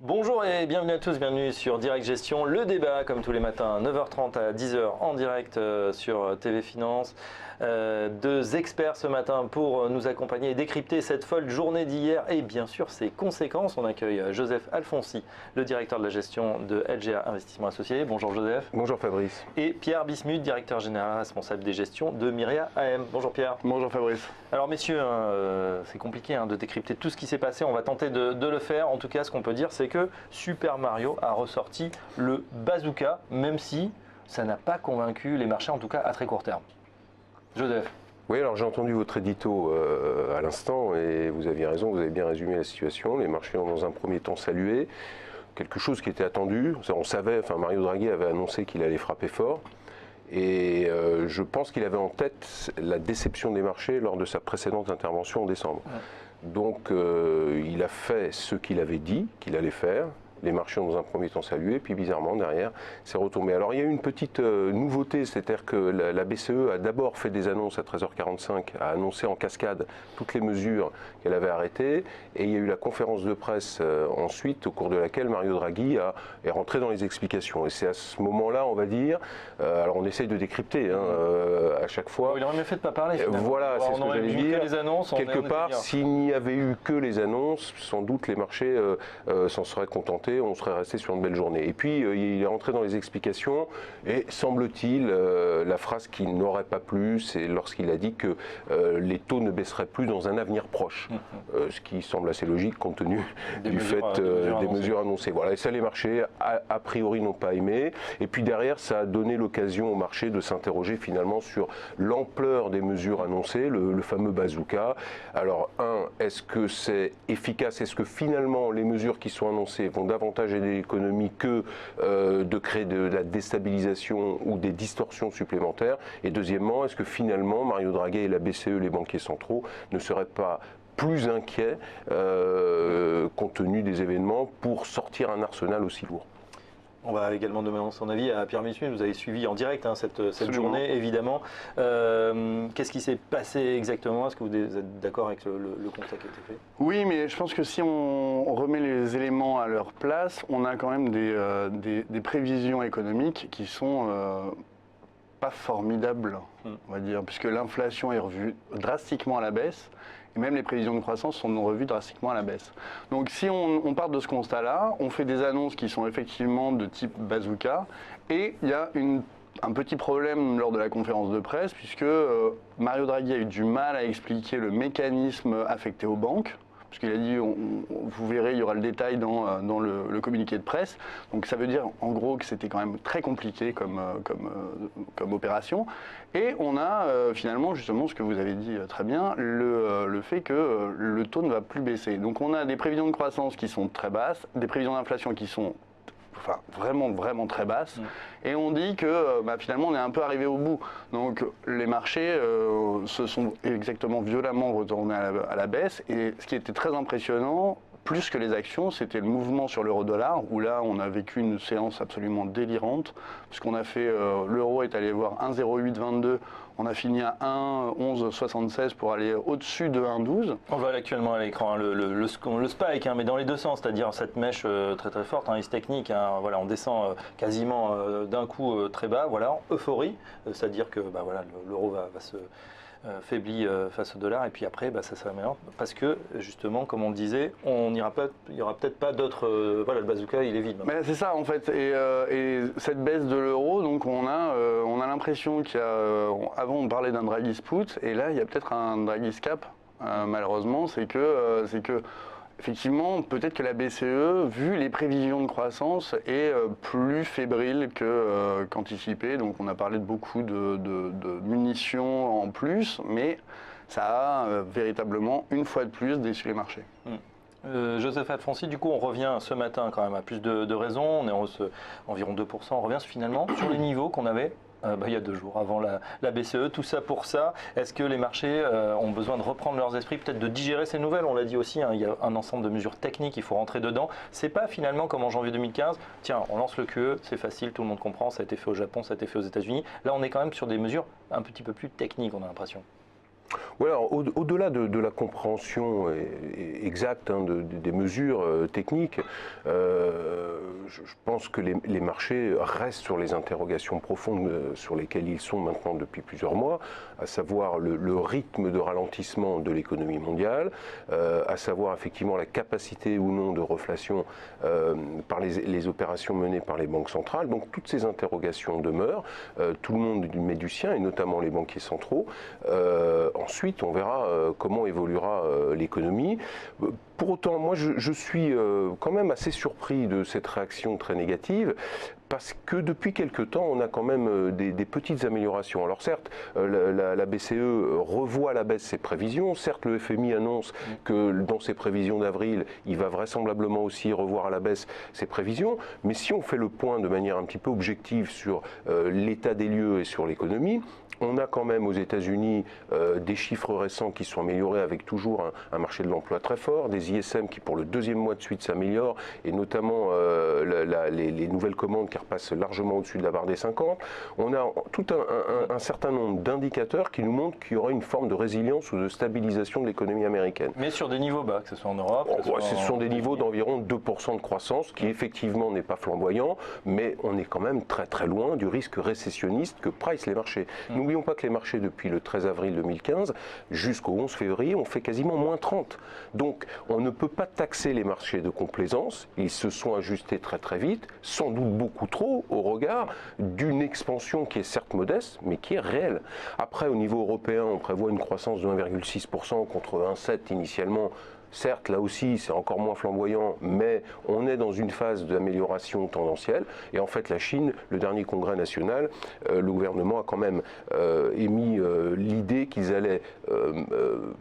Bonjour et bienvenue à tous, bienvenue sur Direct Gestion, le débat comme tous les matins, 9h30 à 10h en direct sur TV Finance. Deux experts ce matin pour nous accompagner et décrypter cette folle journée d'hier et bien sûr ses conséquences. On accueille Joseph Alfonsi, le directeur de la gestion de LGA Investissement Associés. Bonjour Joseph. Bonjour Fabrice. Et Pierre Bismuth, directeur général responsable des gestions de Myria AM. Bonjour Pierre. Bonjour Fabrice. Alors messieurs, c'est compliqué de décrypter tout ce qui s'est passé, on va tenter de le faire. En tout cas, ce qu'on peut dire, c'est que Super Mario a ressorti le bazooka, même si ça n'a pas convaincu les marchés, en tout cas à très court terme. Joseph. Oui, alors j'ai entendu votre édito à l'instant et vous aviez raison, vous avez bien résumé la situation. Les marchés ont dans un premier temps salué quelque chose qui était attendu. On savait, Mario Draghi avait annoncé qu'il allait frapper fort. Et je pense qu'il avait en tête la déception des marchés lors de sa précédente intervention en décembre. Ouais. Donc il a fait ce qu'il avait dit qu'il allait faire. Les marchés ont dans un premier temps salué, puis bizarrement derrière, c'est retombé. Alors il y a eu une petite nouveauté, c'est-à-dire que la BCE a d'abord fait des annonces à 13h45, a annoncé en cascade toutes les mesures qu'elle avait arrêtées, et il y a eu la conférence de presse ensuite, au cours de laquelle Mario Draghi est rentré dans les explications. Et c'est à ce moment-là, on va dire, alors on essaye de décrypter à chaque fois. Il aurait mieux fait de ne pas parler finalement. Voilà, c'est ce que j'allais dire. Les annonces, quelque part, s'il n'y avait eu que les annonces, sans doute les marchés s'en seraient contentés. On serait resté sur une belle journée. Et puis, il est rentré dans les explications et semble-t-il, la phrase qui n'aurait pas plu, c'est lorsqu'il a dit que les taux ne baisseraient plus dans un avenir proche. Ce qui semble assez logique compte tenu du fait des mesures annoncées. Voilà. Et ça, les marchés, a priori, n'ont pas aimé. Et puis derrière, ça a donné l'occasion au marché de s'interroger finalement sur l'ampleur des mesures annoncées, le fameux bazooka. Alors, est-ce que c'est efficace? Est-ce que finalement, les mesures qui sont annoncées vont davantage aider l'économie que de créer de la déstabilisation ou des distorsions supplémentaires? Et deuxièmement, est-ce que finalement Mario Draghi et la BCE, les banquiers centraux, ne seraient pas plus inquiets compte tenu des événements pour sortir un arsenal aussi lourd? On va également demander son avis à Pierre Bismuth. Vous avez suivi en direct cette journée, évidemment. Qu'est-ce qui s'est passé exactement? Est-ce que vous êtes d'accord avec le constat qui a été fait? Oui, mais je pense que si on remet les éléments à leur place, on a quand même des prévisions économiques qui sont pas formidables, on va dire, puisque l'inflation est revue drastiquement à la baisse. Et même les prévisions de croissance sont revues drastiquement à la baisse. Donc si on part de ce constat-là, on fait des annonces qui sont effectivement de type bazooka, et il y a un petit problème lors de la conférence de presse, puisque Mario Draghi a eu du mal à expliquer le mécanisme affecté aux banques, puisqu'il a dit, vous verrez, il y aura le détail dans le communiqué de presse. Donc ça veut dire en gros que c'était quand même très compliqué comme opération. Et on a finalement justement ce que vous avez dit très bien, le fait que le taux ne va plus baisser. Donc on a des prévisions de croissance qui sont très basses, des prévisions d'inflation qui sont vraiment très basse, et on dit que finalement on est un peu arrivé au bout. Donc les marchés se sont exactement violemment retournés à la baisse, et ce qui était très impressionnant, plus que les actions, c'était le mouvement sur l'euro-dollar, où là on a vécu une séance absolument délirante, puisqu'on a fait, l'euro est allé voir 1,0822, on a fini à 1,1176 pour aller au-dessus de 1,12. On voit actuellement à l'écran le spike, mais dans les deux sens, c'est-à-dire cette mèche très forte, risque technique, voilà, on descend quasiment d'un coup très bas, voilà, euphorie, c'est-à-dire que l'euro va se faiblit face au dollar, et puis après ça s'améliore parce que justement, comme on le disait, il n'y aura peut-être pas d'autres, le bazooka il est vide. Mais c'est ça en fait, et cette baisse de l'euro, donc on a l'impression qu'il y a, avant on parlait d'un Draghi's put, et là il y a peut-être un Draghi's cap, malheureusement, c'est que effectivement, peut-être que la BCE, vu les prévisions de croissance, est plus fébrile qu'anticipé. Donc on a parlé de beaucoup de munitions en plus, mais ça a véritablement, une fois de plus, déçu les marchés. Joseph Alfonsi, du coup on revient ce matin quand même à plus de raisons, on est en hausse environ 2%, on revient finalement sur les niveaux qu'on avait il y a 2 jours avant la BCE, tout ça pour ça. Est-ce que les marchés ont besoin de reprendre leurs esprits, peut-être de digérer ces nouvelles? On l'a dit aussi, il y a un ensemble de mesures techniques, il faut rentrer dedans. C'est pas finalement comme en janvier 2015, tiens, on lance le QE, c'est facile, tout le monde comprend, ça a été fait au Japon, ça a été fait aux États-Unis. Là, on est quand même sur des mesures un petit peu plus techniques, on a l'impression. Voilà, au-delà de la compréhension exacte des mesures techniques, je pense que les marchés restent sur les interrogations profondes sur lesquelles ils sont maintenant depuis plusieurs mois, à savoir le rythme de ralentissement de l'économie mondiale, à savoir effectivement la capacité ou non de reflation par les opérations menées par les banques centrales. Donc toutes ces interrogations demeurent, tout le monde met du sien, et notamment les banquiers centraux. Ensuite, on verra comment évoluera l'économie. Pour autant, moi, je suis quand même assez surpris de cette réaction très négative, parce que depuis quelque temps, on a quand même des petites améliorations. Alors certes, la BCE revoit à la baisse ses prévisions. Certes, le FMI annonce que dans ses prévisions d'avril, il va vraisemblablement aussi revoir à la baisse ses prévisions. Mais si on fait le point de manière un petit peu objective sur l'état des lieux et sur l'économie, on a quand même aux États-Unis des chiffres récents qui sont améliorés, avec toujours un marché de l'emploi très fort, des ISM qui pour le deuxième mois de suite s'améliorent, et notamment les nouvelles commandes qui repassent largement au-dessus de la barre des 50. On a tout un certain nombre d'indicateurs qui nous montrent qu'il y aura une forme de résilience ou de stabilisation de l'économie américaine. Mais sur des niveaux bas, que ce soit en Europe. Ce sont des niveaux d'environ 2% de croissance, qui effectivement n'est pas flamboyant, mais on est quand même très très loin du risque récessionniste que pricent les marchés. N'oublions pas que les marchés, depuis le 13 avril 2015 jusqu'au 11 février, ont fait quasiment moins 30. Donc on ne peut pas taxer les marchés de complaisance. Ils se sont ajustés très très vite, sans doute beaucoup trop, au regard d'une expansion qui est certes modeste, mais qui est réelle. Après, au niveau européen, on prévoit une croissance de 1,6% contre 1,7% initialement. Certes, là aussi, c'est encore moins flamboyant, mais on est dans une phase d'amélioration tendancielle. Et en fait, la Chine, le dernier congrès national, le gouvernement a quand même émis l'idée qu'ils allaient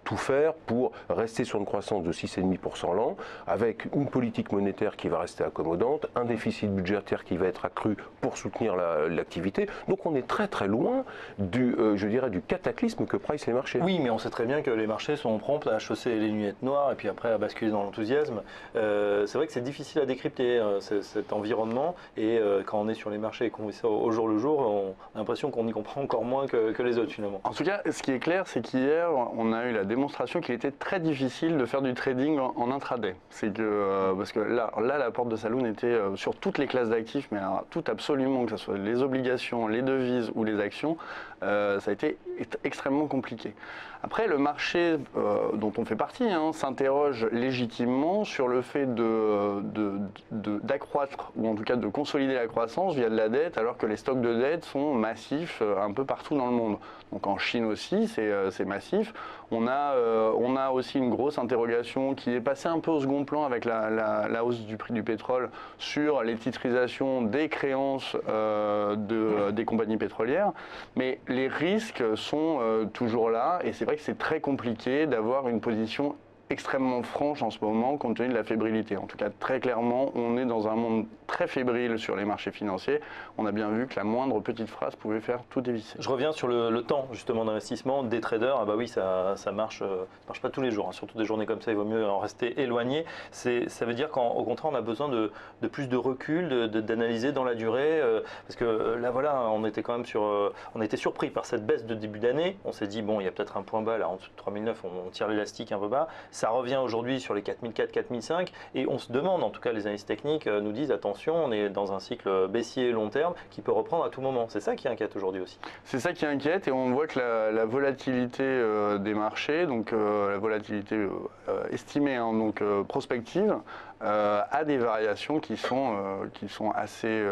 tout faire pour rester sur une croissance de 6,5% l'an, avec une politique monétaire qui va rester accommodante, un déficit budgétaire qui va être accru pour soutenir l'activité. Donc on est très très loin je dirais, du cataclysme que pricent les marchés. Oui, mais on sait très bien que les marchés sont prompts à chausser les lunettes noires, puis après à basculer dans l'enthousiasme. C'est vrai que c'est difficile à décrypter cet environnement, et quand on est sur les marchés et qu'on vit ça au jour le jour, on a l'impression qu'on y comprend encore moins que les autres finalement. En tout cas, ce qui est clair, c'est qu'hier, on a eu la démonstration qu'il était très difficile de faire du trading en intraday. C'est que, parce que là, la porte de saloon était sur toutes les classes d'actifs, mais alors, tout absolument, que ce soit les obligations, les devises ou les actions, ça a été extrêmement compliqué. Après, le marché dont on fait partie s'interroge légitimement sur le fait d'accroître, ou en tout cas de consolider la croissance via de la dette, alors que les stocks de dette sont massifs un peu partout dans le monde. Donc en Chine aussi, c'est massif. On a aussi une grosse interrogation qui est passée un peu au second plan avec la hausse du prix du pétrole sur les titrisations des créances des compagnies pétrolières. Mais les risques sont toujours là, et c'est vrai que c'est très compliqué d'avoir une position extrêmement franche en ce moment compte tenu de la fébrilité. En tout cas, très clairement, on est dans un monde très fébrile sur les marchés financiers. On a bien vu que la moindre petite phrase pouvait faire tout dévisser. Je reviens sur le temps justement d'investissement des traders. Ah bah oui, ça marche pas tous les jours, surtout des journées comme ça, il vaut mieux en rester éloigné. Ça veut dire qu'au contraire, on a besoin de plus de recul, d'analyser dans la durée, parce que là voilà, on était quand même on a été surpris par cette baisse de début d'année. On s'est dit bon, il y a peut-être un point bas là en dessous de 3009, on tire l'élastique un peu bas. Ça revient aujourd'hui sur les 4004, 4005, et on se demande, en tout cas les analystes techniques nous disent attention, on est dans un cycle baissier long terme qui peut reprendre à tout moment. C'est ça qui inquiète aujourd'hui aussi. C'est ça qui inquiète, et on voit que la volatilité des marchés, donc la volatilité estimée, donc prospective, a des variations qui sont assez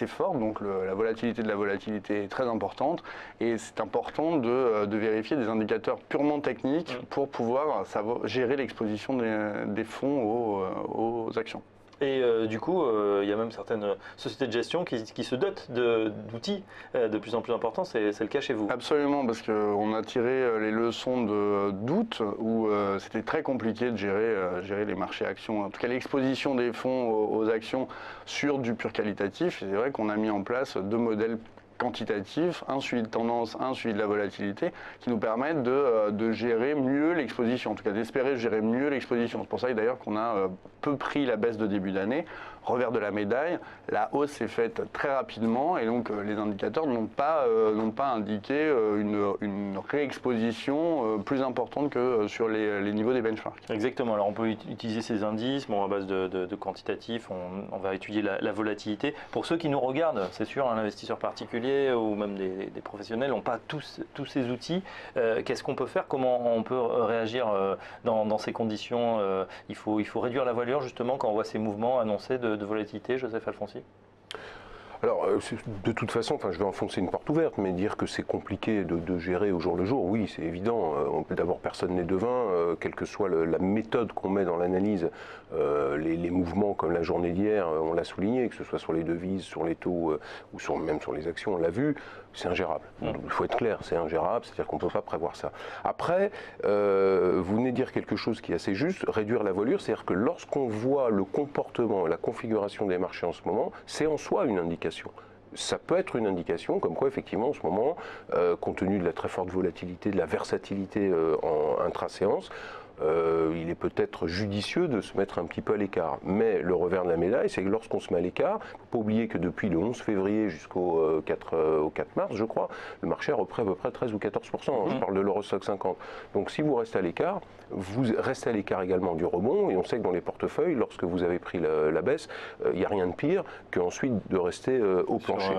fortes. Donc la volatilité de la volatilité est très importante, et c'est important de vérifier des indicateurs purement techniques pour pouvoir gérer l'exposition des fonds aux actions. Et du coup, il y a même certaines sociétés de gestion qui se dotent d'outils de plus en plus importants. C'est le cas chez vous. Absolument, parce qu'on a tiré les leçons d'août où c'était très compliqué de gérer les marchés actions. En tout cas, l'exposition des fonds aux actions sur du pur qualitatif. C'est vrai qu'on a mis en place 2 modèles quantitatif, un suivi de tendance, un suivi de la volatilité, qui nous permettent de gérer mieux l'exposition, en tout cas d'espérer gérer mieux l'exposition. C'est pour ça d'ailleurs qu'on a peu pris la baisse de début d'année. revers de la médaille, la hausse s'est faite très rapidement et donc les indicateurs n'ont pas indiqué une réexposition plus importante que sur les niveaux des benchmarks. Exactement, alors on peut utiliser ces indices à base de quantitatifs, on va étudier la volatilité. Pour ceux qui nous regardent, c'est sûr, un investisseur particulier ou même des professionnels n'ont pas tous ces outils. Qu'est-ce qu'on peut faire? Comment on peut réagir dans ces conditions? Il faut réduire la voilure justement quand on voit ces mouvements annoncés de volatilité, Joseph Alfonsi? Alors, de toute façon, je vais enfoncer une porte ouverte, mais dire que c'est compliqué de gérer au jour le jour, oui, c'est évident. D'abord, personne n'est devin, quelle que soit la méthode qu'on met dans l'analyse, les mouvements comme la journée d'hier, on l'a souligné, que ce soit sur les devises, sur les taux ou même sur les actions, on l'a vu, c'est ingérable. Il faut être clair, c'est ingérable, c'est-à-dire qu'on ne peut pas prévoir ça. Après, vous venez de dire quelque chose qui est assez juste, réduire la voilure, c'est-à-dire que lorsqu'on voit le comportement, la configuration des marchés en ce moment, c'est en soi une indication. Ça peut être une indication comme quoi, effectivement, en ce moment, compte tenu de la très forte volatilité, de la versatilité en intra-séance, il est peut-être judicieux de se mettre un petit peu à l'écart. Mais le revers de la médaille, c'est que lorsqu'on se met à l'écart, il ne faut pas oublier que depuis le 11 février jusqu'au 4 mars, je crois, le marché a repris à peu près 13 ou 14%. Je parle de l'Eurostoxx 50. Donc si vous restez à l'écart, vous restez à l'écart également du rebond. Et on sait que dans les portefeuilles, lorsque vous avez pris la baisse, il n'y a rien de pire qu'ensuite de rester au plancher.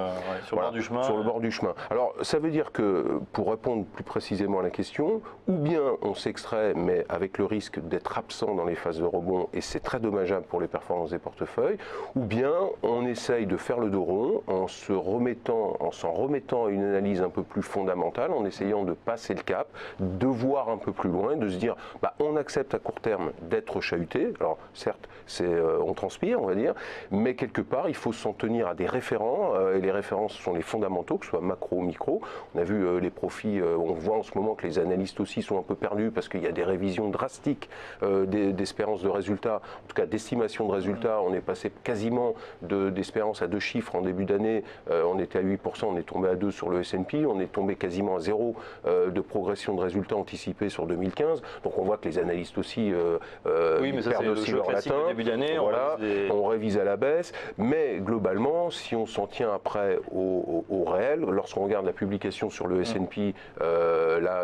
Sur le bord du chemin. Sur le bord du chemin. Alors ça veut dire que, pour répondre plus précisément à la question, ou bien on s'extrait, mais avec le risque d'être absent dans les phases de rebond, et c'est très dommageable pour les performances des portefeuilles, ou bien on essaye de faire le dos rond en s'en remettant à une analyse un peu plus fondamentale, en essayant de passer le cap, de voir un peu plus loin, de se dire on accepte à court terme d'être chahuté. Alors certes, on transpire, on va dire, mais quelque part il faut s'en tenir à des référents, et les références sont les fondamentaux, que ce soit macro ou micro. On a vu les profits, on voit en ce moment que les analystes aussi sont un peu perdus parce qu'il y a des révisions drastiques d'espérance de résultats, en tout cas d'estimation de résultats. On est passé quasiment d'espérance à 2 chiffres en début d'année, on était à 8%, on est tombé à 2 sur le S&P, on est tombé quasiment à 0 de progression de résultats anticipés sur 2015. Donc on voit que les analystes aussi perdent aussi leur latin. Début d'année, voilà, on révise à la baisse, mais globalement, si on s'en tient après au réel, lorsqu'on regarde la publication sur le S&P,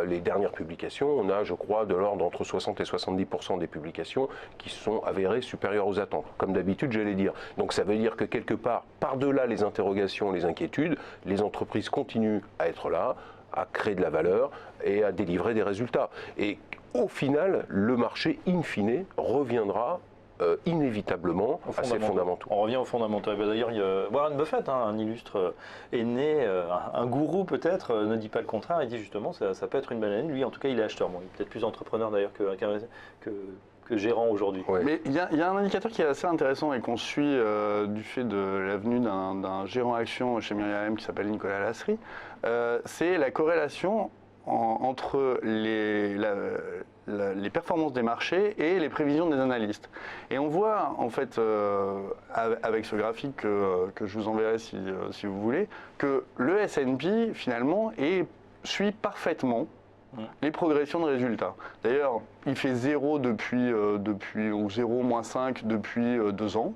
les dernières publications, on a, je crois, de l'ordre entre 60 et 70% des publications qui sont avérées supérieures aux attentes. Comme d'habitude, j'allais dire. Donc ça veut dire que quelque part, par-delà les interrogations, les inquiétudes, les entreprises continuent à être là, à créer de la valeur et à délivrer des résultats. Et au final, le marché, in fine, reviendra inévitablement à ses fondamentaux. On revient aux fondamentaux. D'ailleurs, Warren Buffett, un illustre aîné, un gourou peut-être, ne dit pas le contraire. Il dit justement ça peut être une belle année. Lui, en tout cas, il est acheteur. Bon, il est peut-être plus entrepreneur d'ailleurs que gérant aujourd'hui. Ouais. Mais il y a un indicateur qui est assez intéressant et qu'on suit du fait de l'avenue d'un gérant action chez Miriam qui s'appelle Nicolas Lasserie. C'est la corrélation entre les performances des marchés et les prévisions des analystes. Et on voit en fait avec ce graphique que je vous enverrai si vous voulez, que le S&P finalement suit parfaitement les progressions de résultats. D'ailleurs, il fait 0 ou 0 moins 5 depuis 2 ans.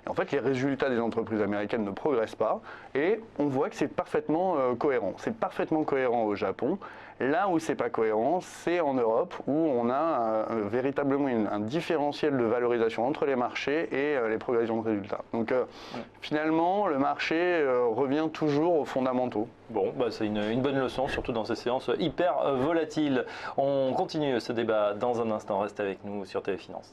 Et en fait, les résultats des entreprises américaines ne progressent pas et on voit que c'est parfaitement cohérent. C'est parfaitement cohérent au Japon. Là où c'est pas cohérent, c'est en Europe où on a véritablement un différentiel de valorisation entre les marchés et les progressions de résultats. Donc finalement, le marché revient toujours aux fondamentaux. Bon, c'est une bonne leçon, surtout dans ces séances hyper volatiles. On continue ce débat dans un instant. Reste avec nous sur TV Finance.